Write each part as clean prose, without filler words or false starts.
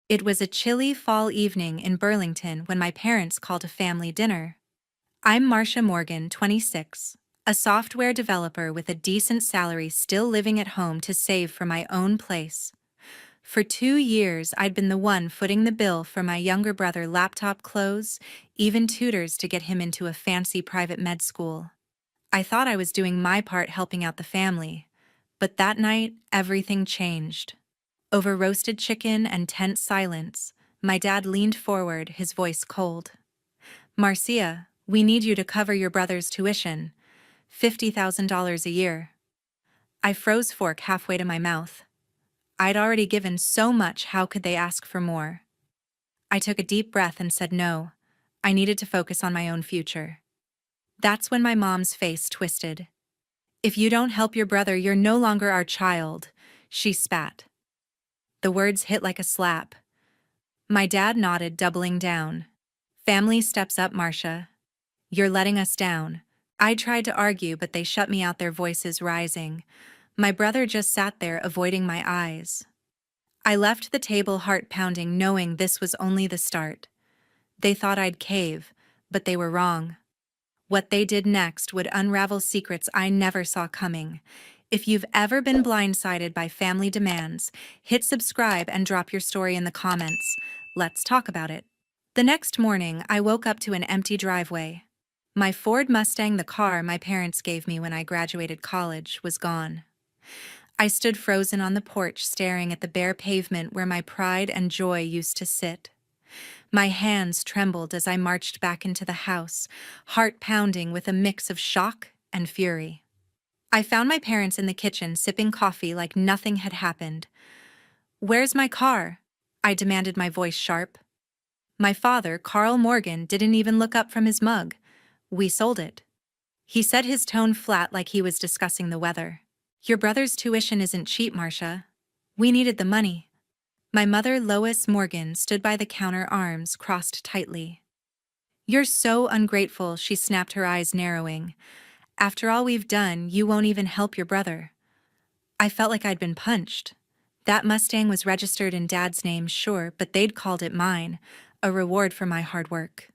It was a chilly fall evening in Burlington when my parents called a family dinner. I'm Marcia Morgan, 26, a software developer with a decent salary still living at home to save for my own place. For 2 years, I'd been the one footing the bill for my younger brother laptop clothes, even tutors to get him into a fancy private med school. I thought I was doing my part helping out the family, but that night, everything changed. Over roasted chicken and tense silence, my dad leaned forward, his voice cold. "Marcia, we need you to cover your brother's tuition. $50,000 a year." I froze fork halfway to my mouth. I'd already given so much, how could they ask for more? I took a deep breath and said no. I needed to focus on my own future. That's when my mom's face twisted. "If you don't help your brother, you're no longer our child," she spat. The words hit like a slap. My dad nodded, doubling down. "Family steps up, Marcia. You're letting us down." I tried to argue, but they shut me out, their voices rising. My brother just sat there, avoiding my eyes. I left the table, heart pounding, knowing this was only the start. They thought I'd cave, but they were wrong. What they did next would unravel secrets I never saw coming. If you've ever been blindsided by family demands, hit subscribe and drop your story in the comments. Let's talk about it. The next morning, I woke up to an empty driveway. My Ford Mustang, the car my parents gave me when I graduated college, was gone. I stood frozen on the porch, staring at the bare pavement where my pride and joy used to sit. My hands trembled as I marched back into the house, heart pounding with a mix of shock and fury. I found my parents in the kitchen, sipping coffee like nothing had happened. "Where's my car?" I demanded, my voice sharp. My father, Carl Morgan, didn't even look up from his mug. "We sold it." He said, his tone flat, like he was discussing the weather. "Your brother's tuition isn't cheap, Marcia. We needed the money." My mother, Lois Morgan, stood by the counter, arms crossed tightly. "You're so ungrateful," she snapped, her eyes narrowing. "After all we've done, you won't even help your brother." I felt like I'd been punched. That Mustang was registered in Dad's name, sure, but they'd called it mine, a reward for my hard work.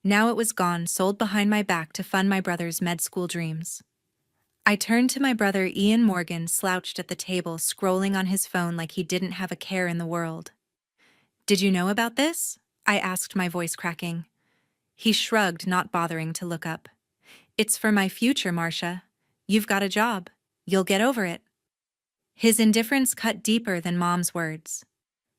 Now it was gone, sold behind my back to fund my brother's med school dreams. I turned to my brother. Ian Morgan slouched at the table, scrolling on his phone like he didn't have a care in the world. "Did you know about this?" I asked, my voice cracking. He shrugged, not bothering to look up. "It's for my future, Marcia. You've got a job. You'll get over it." His indifference cut deeper than Mom's words.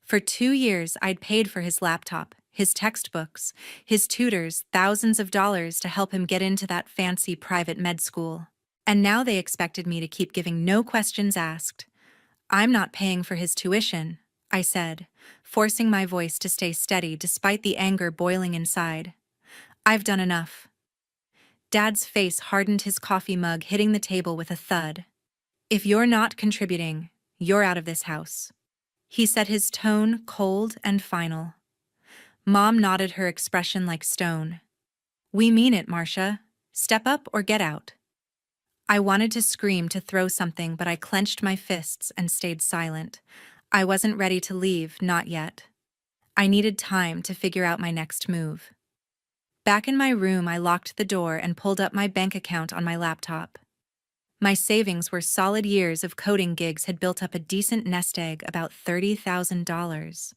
For 2 years, I'd paid for his laptop, his textbooks, his tutors, thousands of dollars to help him get into that fancy private med school. And now they expected me to keep giving, no questions asked. "I'm not paying for his tuition," I said, forcing my voice to stay steady despite the anger boiling inside. "I've done enough." Dad's face hardened, his coffee mug hitting the table with a thud. "If you're not contributing, you're out of this house," he said, his tone cold and final. Mom nodded, her expression like stone. "We mean it, Marcia. Step up or get out." I wanted to scream, to throw something, but I clenched my fists and stayed silent. I wasn't ready to leave, not yet. I needed time to figure out my next move. Back in my room, I locked the door and pulled up my bank account on my laptop. My savings were solid. Years of coding gigs had built up a decent nest egg, about $30,000.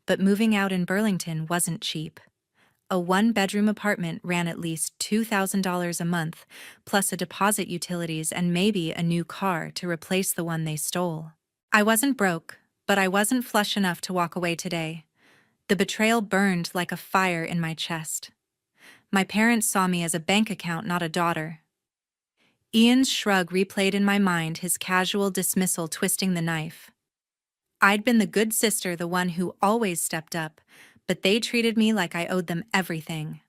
But moving out in Burlington wasn't cheap. A one-bedroom apartment ran at least $2,000 a month, plus a deposit, utilities, and maybe a new car to replace the one they stole. I wasn't broke, but I wasn't flush enough to walk away today. The betrayal burned like a fire in my chest. My parents saw me as a bank account, not a daughter. Ian's shrug replayed in my mind, his casual dismissal twisting the knife. I'd been the good sister, the one who always stepped up, but they treated me like I owed them everything.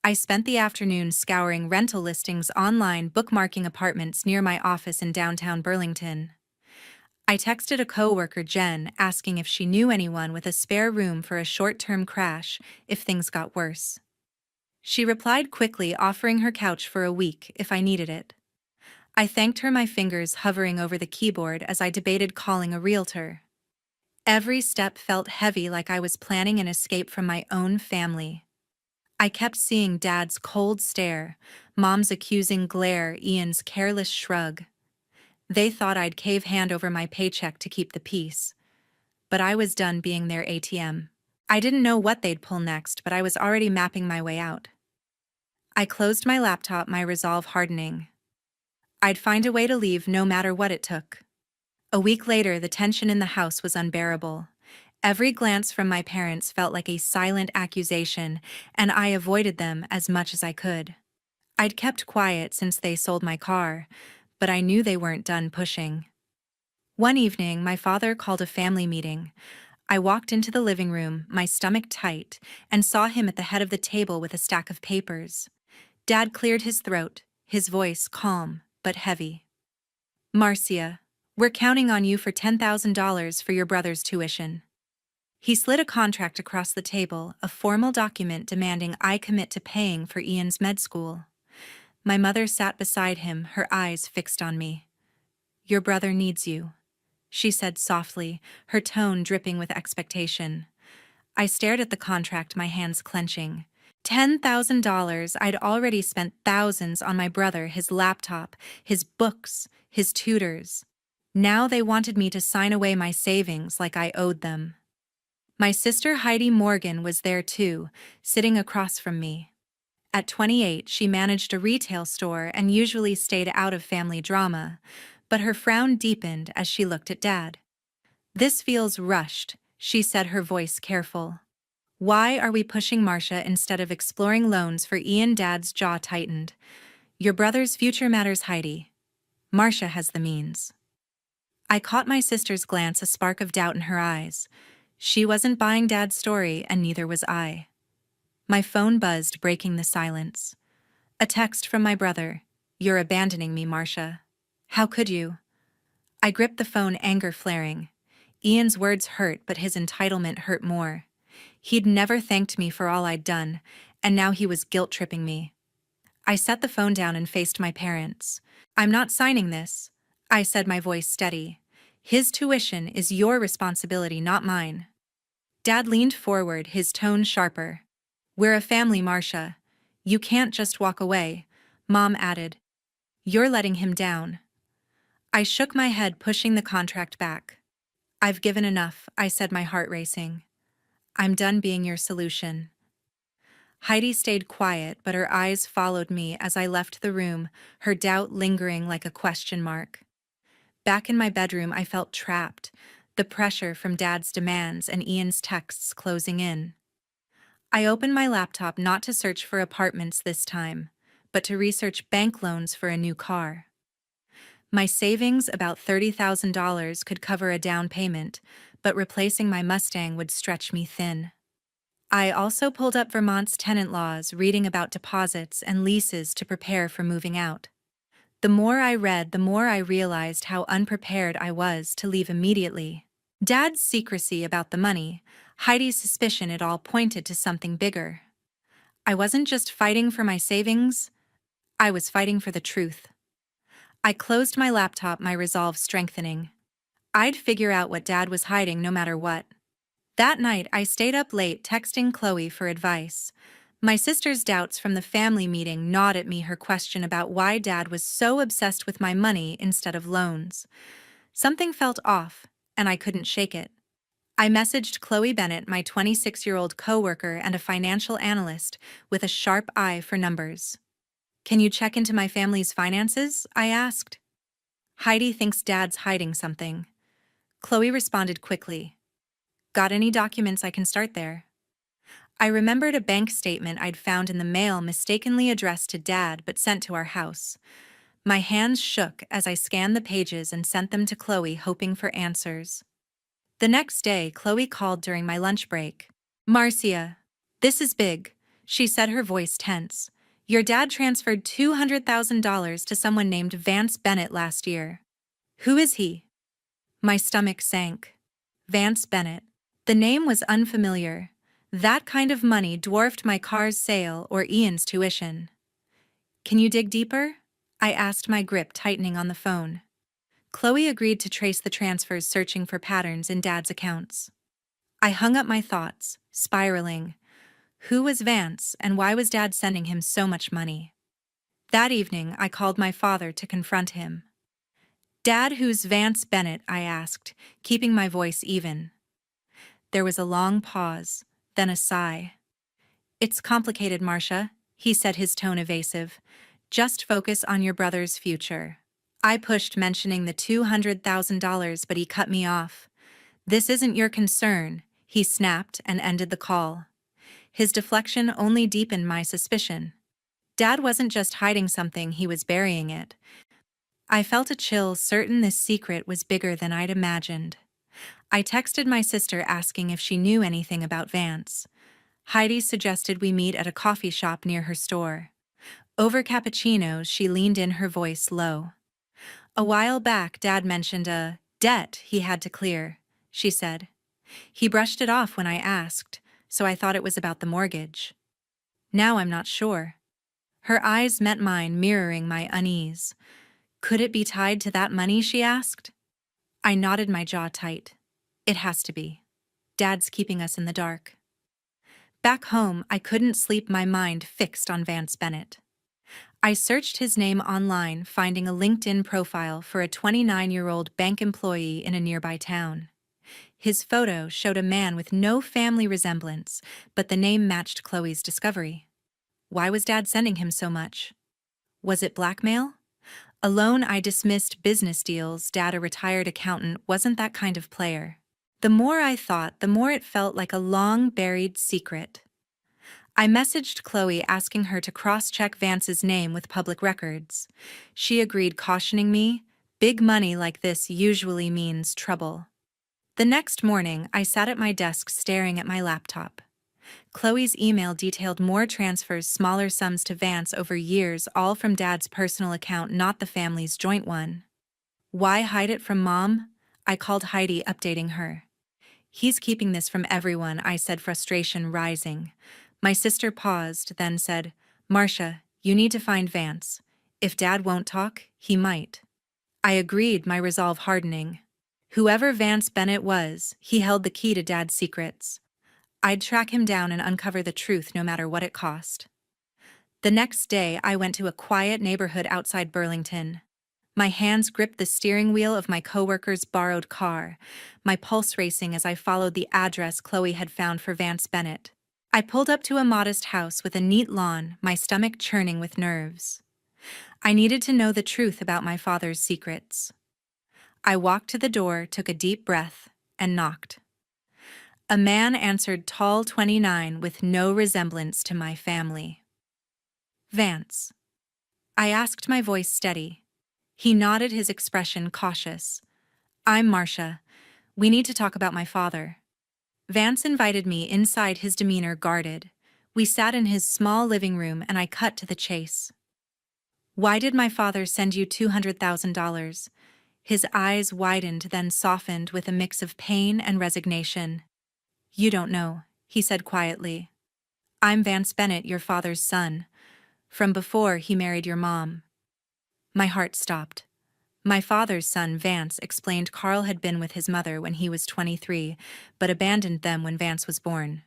I spent the afternoon scouring rental listings online, bookmarking apartments near my office in downtown Burlington. I texted a coworker, Jen, asking if she knew anyone with a spare room for a short-term crash if things got worse. She replied quickly, offering her couch for a week if I needed it. I thanked her, my fingers hovering over the keyboard as I debated calling a realtor. Every step felt heavy, like I was planning an escape from my own family. I kept seeing Dad's cold stare, Mom's accusing glare, Ian's careless shrug. They thought I'd cave hand over my paycheck to keep the peace. But I was done being their ATM. I didn't know what they'd pull next, but I was already mapping my way out. I closed my laptop, my resolve hardening. I'd find a way to leave no matter what it took. A week later, the tension in the house was unbearable. Every glance from my parents felt like a silent accusation, and I avoided them as much as I could. I'd kept quiet since they sold my car, but I knew they weren't done pushing. One evening, my father called a family meeting. I walked into the living room, my stomach tight, and saw him at the head of the table with a stack of papers. Dad cleared his throat, his voice calm but heavy. "Marcia, we're counting on you for $10,000 for your brother's tuition." He slid a contract across the table, a formal document demanding I commit to paying for Ian's med school. My mother sat beside him, her eyes fixed on me. "Your brother needs you," she said softly, her tone dripping with expectation. I stared at the contract, my hands clenching. $10,000. I'd already spent thousands on my brother, his laptop, his books, his tutors. Now they wanted me to sign away my savings like I owed them. My sister Heidi Morgan was there too, sitting across from me. At 28, she managed a retail store and usually stayed out of family drama, but her frown deepened as she looked at Dad. "This feels rushed," she said, her voice careful. "Why are we pushing Marcia instead of exploring loans for Ian?" Dad's jaw tightened. "Your brother's future matters, Heidi. Marcia has the means." I caught my sister's glance, a spark of doubt in her eyes. She wasn't buying Dad's story, and neither was I. My phone buzzed, breaking the silence. A text from my brother. "You're abandoning me, Marcia. How could you?" I gripped the phone, anger flaring. Ian's words hurt, but his entitlement hurt more. He'd never thanked me for all I'd done, and now he was guilt-tripping me. I set the phone down and faced my parents. "I'm not signing this," I said, my voice steady. "His tuition is your responsibility, not mine." Dad leaned forward, his tone sharper. "We're a family, Marcia. You can't just walk away," Mom added. "You're letting him down." I shook my head, pushing the contract back. "I've given enough," I said, my heart racing. "I'm done being your solution." Heidi stayed quiet, but her eyes followed me as I left the room, her doubt lingering like a question mark. Back in my bedroom, I felt trapped, the pressure from Dad's demands and Ian's texts closing in. I opened my laptop, not to search for apartments this time, but to research bank loans for a new car. My savings, about $30,000, could cover a down payment, but replacing my Mustang would stretch me thin. I also pulled up Vermont's tenant laws, reading about deposits and leases to prepare for moving out. The more I read, the more I realized how unprepared I was to leave immediately. Dad's secrecy about the money, Heidi's suspicion, it all pointed to something bigger. I wasn't just fighting for my savings, I was fighting for the truth. I closed my laptop, my resolve strengthening. I'd figure out what Dad was hiding no matter what. That night, I stayed up late texting Chloe for advice. My sister's doubts from the family meeting gnawed at me, her question about why Dad was so obsessed with my money instead of loans. Something felt off, and I couldn't shake it. I messaged Chloe Bennett, my 26-year-old coworker and a financial analyst with a sharp eye for numbers. "Can you check into my family's finances?" I asked. "Heidi thinks Dad's hiding something." Chloe responded quickly. "Got any documents I can start there?" I remembered a bank statement I'd found in the mail, mistakenly addressed to Dad but sent to our house. My hands shook as I scanned the pages and sent them to Chloe, hoping for answers. The next day, Chloe called during my lunch break. "Marcia, this is big," she said, her voice tense. "Your dad transferred $200,000 to someone named Vance Bennett last year." "Who is he?" My stomach sank. Vance Bennett. The name was unfamiliar. That kind of money dwarfed my car's sale or Ian's tuition. "Can you dig deeper?" I asked, my grip tightening on the phone. Chloe agreed to trace the transfers, searching for patterns in Dad's accounts. I hung up my thoughts, spiraling. Who was Vance, and why was Dad sending him so much money? That evening, I called my father to confront him. "Dad, who's Vance Bennett?" I asked, keeping my voice even. There was a long pause, then a sigh. "It's complicated, Marcia," he said, his tone evasive. "Just focus on your brother's future." I pushed, mentioning the $200,000, but he cut me off. "This isn't your concern," he snapped and ended the call. His deflection only deepened my suspicion. Dad wasn't just hiding something, he was burying it. I felt a chill, certain this secret was bigger than I'd imagined. I texted my sister asking if she knew anything about Vance. Heidi suggested we meet at a coffee shop near her store. Over cappuccinos, she leaned in, her voice low. "A while back, Dad mentioned a debt he had to clear," she said. "He brushed it off when I asked, so I thought it was about the mortgage. Now I'm not sure." Her eyes met mine, mirroring my unease. "Could it be tied to that money?" she asked. I nodded, my jaw tight. "It has to be. Dad's keeping us in the dark." Back home, I couldn't sleep, my mind fixed on Vance Bennett. I searched his name online, finding a LinkedIn profile for a 29-year-old bank employee in a nearby town. His photo showed a man with no family resemblance, but the name matched Chloe's discovery. Why was Dad sending him so much? Was it blackmail? Alone, I dismissed business deals. Dad, a retired accountant, wasn't that kind of player. The more I thought, the more it felt like a long-buried secret. I messaged Chloe asking her to cross-check Vance's name with public records. She agreed, cautioning me, "Big money like this usually means trouble." The next morning, I sat at my desk staring at my laptop. Chloe's email detailed more transfers, smaller sums to Vance over years, all from Dad's personal account, not the family's joint one. Why hide it from Mom? I called Heidi, updating her. "He's keeping this from everyone," I said, frustration rising. My sister paused, then said, "Marcia, you need to find Vance. If Dad won't talk, he might." I agreed, my resolve hardening. Whoever Vance Bennett was, he held the key to Dad's secrets. I'd track him down and uncover the truth, no matter what it cost. The next day, I went to a quiet neighborhood outside Burlington. My hands gripped the steering wheel of my coworker's borrowed car, my pulse racing as I followed the address Chloe had found for Vance Bennett. I pulled up to a modest house with a neat lawn, my stomach churning with nerves. I needed to know the truth about my father's secrets. I walked to the door, took a deep breath, and knocked. A man answered, tall, 29, with no resemblance to my family. "Vance?" I asked, my voice steady. He nodded, his expression cautious. "I'm Marcia. We need to talk about my father." Vance invited me inside, his demeanor guarded. We sat in his small living room and I cut to the chase. "Why did my father send you $200,000? His eyes widened, then softened with a mix of pain and resignation. "You don't know," he said quietly. "I'm Vance Bennett, your father's son. From before he married your mom." My heart stopped. "My father's son, Vance," explained. "Carl had been with his mother when he was 23, but abandoned them when Vance was born.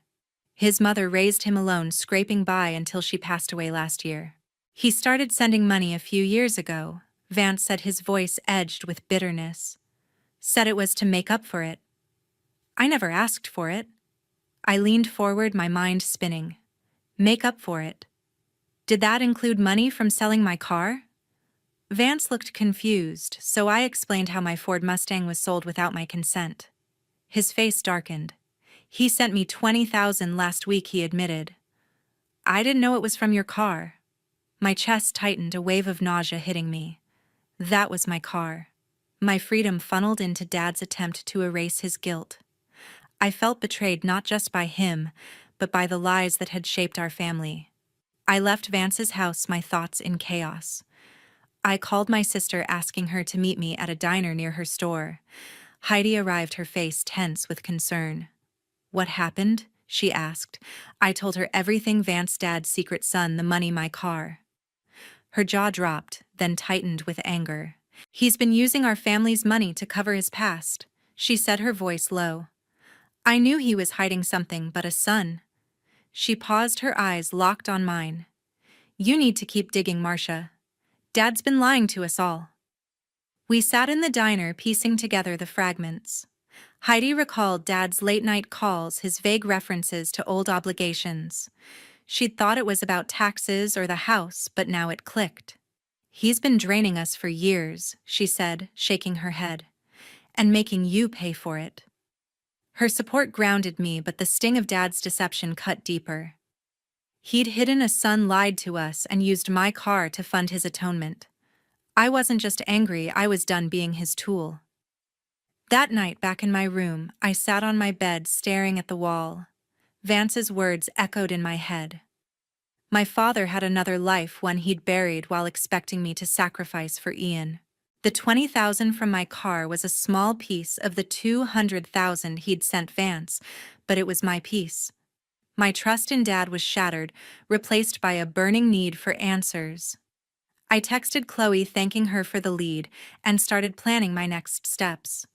His mother raised him alone, scraping by until she passed away last year. He started sending money a few years ago," Vance said, his voice edged with bitterness. "Said it was to make up for it. I never asked for it." I leaned forward, my mind spinning. Make up for it? Did that include money from selling my car? Vance looked confused, so I explained how my Ford Mustang was sold without my consent. His face darkened. "He sent me $20,000 last week," he admitted. "I didn't know it was from your car." My chest tightened, a wave of nausea hitting me. That was my car. My freedom funneled into Dad's attempt to erase his guilt. I felt betrayed, not just by him, but by the lies that had shaped our family. I left Vance's house, my thoughts in chaos. I called my sister, asking her to meet me at a diner near her store. Heidi arrived, her face tense with concern. "What happened?" she asked. I told her everything: Vance, Dad's secret son, the money, my car. Her jaw dropped, then tightened with anger. He's been using our family's money to cover his past, she said, her voice low. I knew he was hiding something, but a son. She paused, her eyes locked on mine. You need to keep digging, Marcia. Dad's been lying to us all. We sat in the diner piecing together the fragments. Heidi recalled Dad's late-night calls, his vague references to old obligations. She'd thought it was about taxes or the house, but now it clicked. He's been draining us for years, she said, shaking her head. And making you pay for it. Her support grounded me, but the sting of Dad's deception cut deeper. He'd hidden a son, lied to us, and used my car to fund his atonement. I wasn't just angry, I was done being his tool. That night, back in my room, I sat on my bed staring at the wall. Vance's words echoed in my head. My father had another life, one he'd buried while expecting me to sacrifice for Ian. The $20,000 from my car was a small piece of the $200,000 he'd sent Vance, but it was my piece. My trust in Dad was shattered, replaced by a burning need for answers. I texted Chloe thanking her for the lead and started planning my next steps.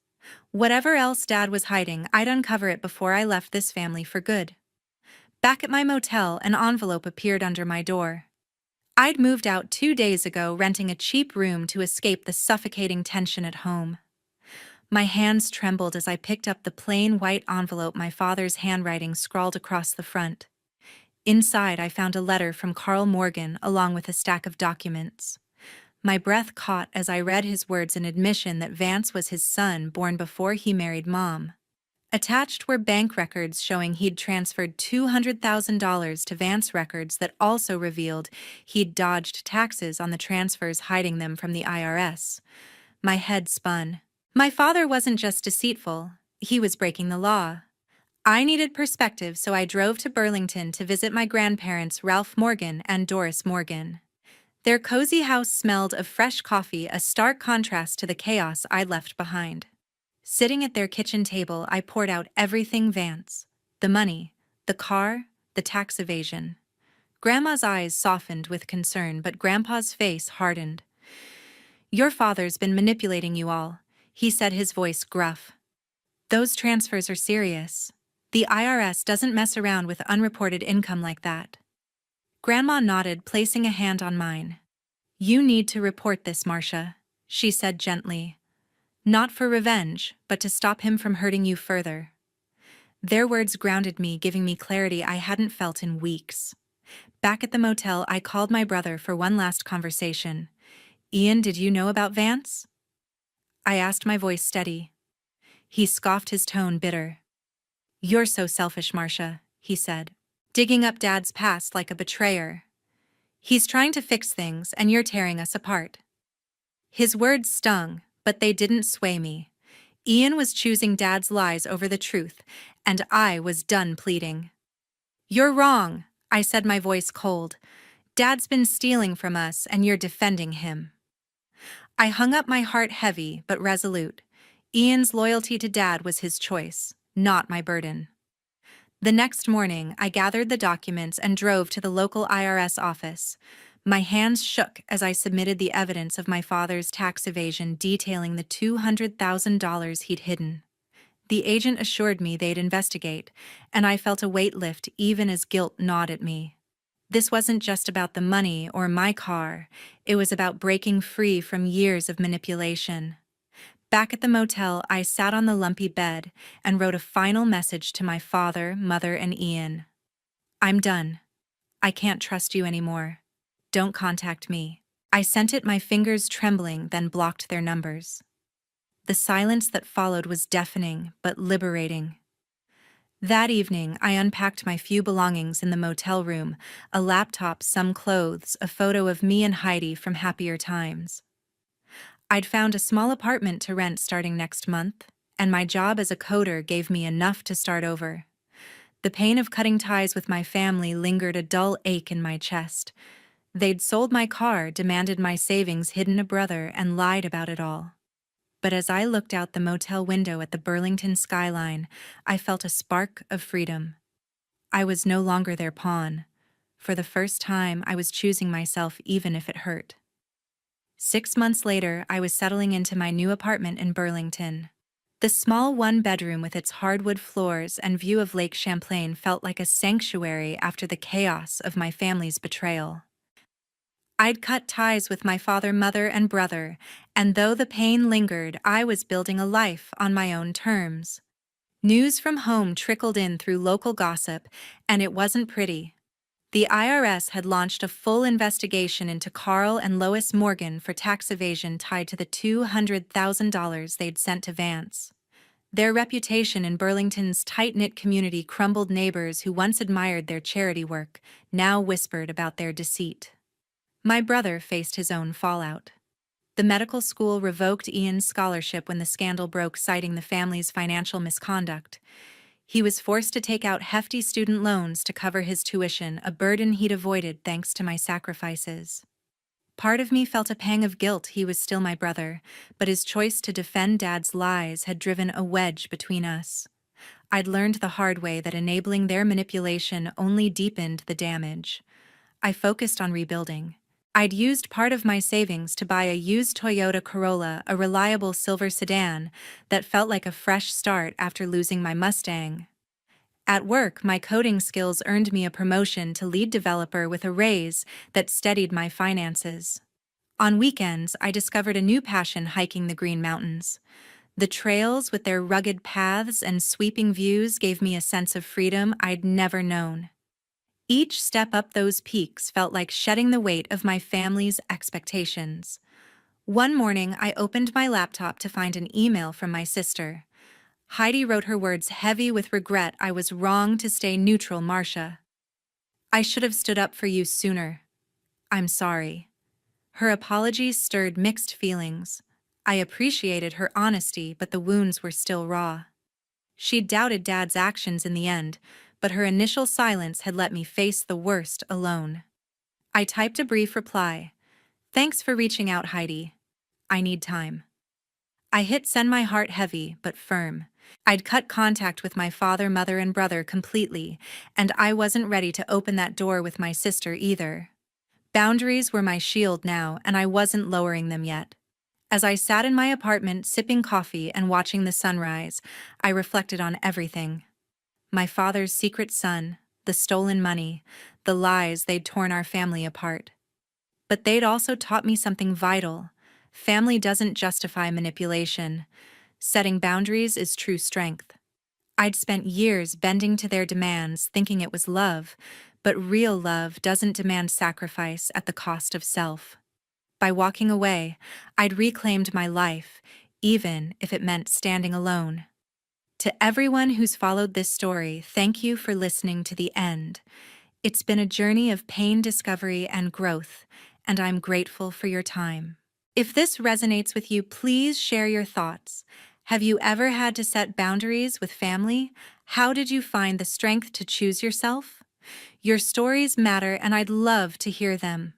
Whatever else Dad was hiding, I'd uncover it before I left this family for good. Back at my motel, an envelope appeared under my door. I'd moved out 2 days ago, renting a cheap room to escape the suffocating tension at home. My hands trembled as I picked up the plain white envelope, my father's handwriting scrawled across the front. Inside, I found a letter from Carl Morgan along with a stack of documents. My breath caught as I read his words, an admission that Vance was his son, born before he married Mom. Attached were bank records showing he'd transferred $200,000 to Vance, records that also revealed he'd dodged taxes on the transfers, hiding them from the IRS. My head spun. My father wasn't just deceitful, he was breaking the law. I needed perspective, so I drove to Burlington to visit my grandparents, Ralph Morgan and Doris Morgan. Their cozy house smelled of fresh coffee, a stark contrast to the chaos I'd left behind. Sitting at their kitchen table, I poured out everything Vance. The money, the car, the tax evasion. Grandma's eyes softened with concern, but Grandpa's face hardened. Your father's been manipulating you all, he said, his voice gruff. Those transfers are serious. The IRS doesn't mess around with unreported income like that. Grandma nodded, placing a hand on mine. You need to report this, Marcia, she said gently. Not for revenge, but to stop him from hurting you further. Their words grounded me, giving me clarity I hadn't felt in weeks. Back at the motel, I called my brother for one last conversation. Ian, did you know about Vance? I asked, my voice steady. He scoffed, his tone bitter. You're so selfish, Marcia, he said. Digging up Dad's past like a betrayer. He's trying to fix things, and you're tearing us apart. His words stung, but they didn't sway me. Ian was choosing Dad's lies over the truth, and I was done pleading. You're wrong, I said, my voice cold. Dad's been stealing from us, and you're defending him. I hung up, my heart heavy but resolute. Ian's loyalty to Dad was his choice, not my burden. The next morning, I gathered the documents and drove to the local IRS office. My hands shook as I submitted the evidence of my father's tax evasion, detailing the $200,000 he'd hidden. The agent assured me they'd investigate, and I felt a weight lift even as guilt gnawed at me. This wasn't just about the money or my car, it was about breaking free from years of manipulation. Back at the motel, I sat on the lumpy bed and wrote a final message to my father, mother, and Ian. I'm done. I can't trust you anymore. Don't contact me. I sent it, my fingers trembling, then blocked their numbers. The silence that followed was deafening but liberating. That evening, I unpacked my few belongings in the motel room, a laptop, some clothes, a photo of me and Heidi from happier times. I'd found a small apartment to rent starting next month, and my job as a coder gave me enough to start over. The pain of cutting ties with my family lingered, a dull ache in my chest. They'd sold my car, demanded my savings, hidden a brother, and lied about it all. But as I looked out the motel window at the Burlington skyline, I felt a spark of freedom. I was no longer their pawn. For the first time, I was choosing myself, even if it hurt. 6 months later, I was settling into my new apartment in Burlington. The small one-bedroom with its hardwood floors and view of Lake Champlain felt like a sanctuary after the chaos of my family's betrayal. I'd cut ties with my father, mother, and brother, and though the pain lingered, I was building a life on my own terms. News from home trickled in through local gossip, and it wasn't pretty. The IRS had launched a full investigation into Carl and Lois Morgan for tax evasion tied to the $200,000 they'd sent to Vance. Their reputation in Burlington's tight-knit community crumbled. Neighbors who once admired their charity work now whispered about their deceit. My brother faced his own fallout. The medical school revoked Ian's scholarship when the scandal broke, citing the family's financial misconduct. He was forced to take out hefty student loans to cover his tuition, a burden he'd avoided thanks to my sacrifices. Part of me felt a pang of guilt. He was still my brother, but his choice to defend Dad's lies had driven a wedge between us. I'd learned the hard way that enabling their manipulation only deepened the damage. I focused on rebuilding. I'd used part of my savings to buy a used Toyota Corolla, a reliable silver sedan that felt like a fresh start after losing my Mustang. At work, my coding skills earned me a promotion to lead developer with a raise that steadied my finances. On weekends, I discovered a new passion: hiking the Green Mountains. The trails, with their rugged paths and sweeping views, gave me a sense of freedom I'd never known. Each step up those peaks felt like shedding the weight of my family's expectations. One morning, I opened my laptop to find an email from my sister. Heidi wrote, her words heavy with regret. "I was wrong to stay neutral, Marcia. I should have stood up for you sooner. I'm sorry." Her apology stirred mixed feelings. I appreciated her honesty, but the wounds were still raw. She'd doubted Dad's actions in the end, but her initial silence had let me face the worst alone. I typed a brief reply. "Thanks for reaching out, Heidi. I need time." I hit send, my heart heavy but firm. I'd cut contact with my father, mother, and brother completely, and I wasn't ready to open that door with my sister either. Boundaries were my shield now, and I wasn't lowering them yet. As I sat in my apartment sipping coffee and watching the sunrise, I reflected on everything. My father's secret son, the stolen money, the lies they'd torn our family apart. But they'd also taught me something vital. Family doesn't justify manipulation. Setting boundaries is true strength. I'd spent years bending to their demands, thinking it was love, but real love doesn't demand sacrifice at the cost of self. By walking away, I'd reclaimed my life, even if it meant standing alone. To everyone who's followed this story, thank you for listening to the end. It's been a journey of pain, discovery, and growth, and I'm grateful for your time. If this resonates with you, please share your thoughts. Have you ever had to set boundaries with family? How did you find the strength to choose yourself? Your stories matter, and I'd love to hear them.